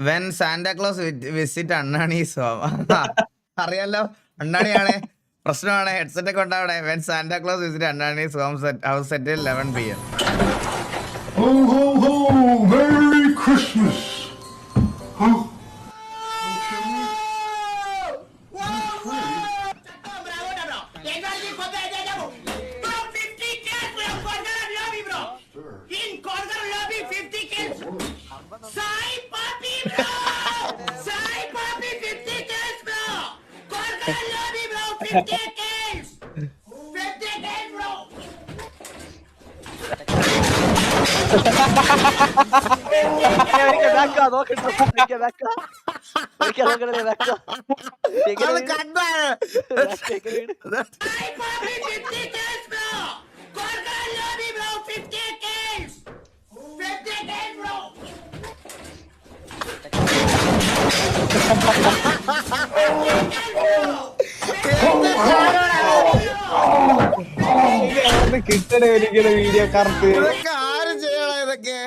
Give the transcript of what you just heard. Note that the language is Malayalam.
When Santa Claus visit Annani's home. അറിയാലോ, അണ്ണാണിയാണേ പ്രശ്നമാണ്. ഹെഡ്സെറ്റ് ഒക്കെ ഉണ്ടാവണേ. When Santa Claus visit Annani's home house set 11 PM. Ho ho ho! Merry Christmas! Huh? കിട്ടണേ ഒരിക്കലും വീഡിയോ കറക്റ്റ് ആരും ചെയ്യണോ ഇതൊക്കെ?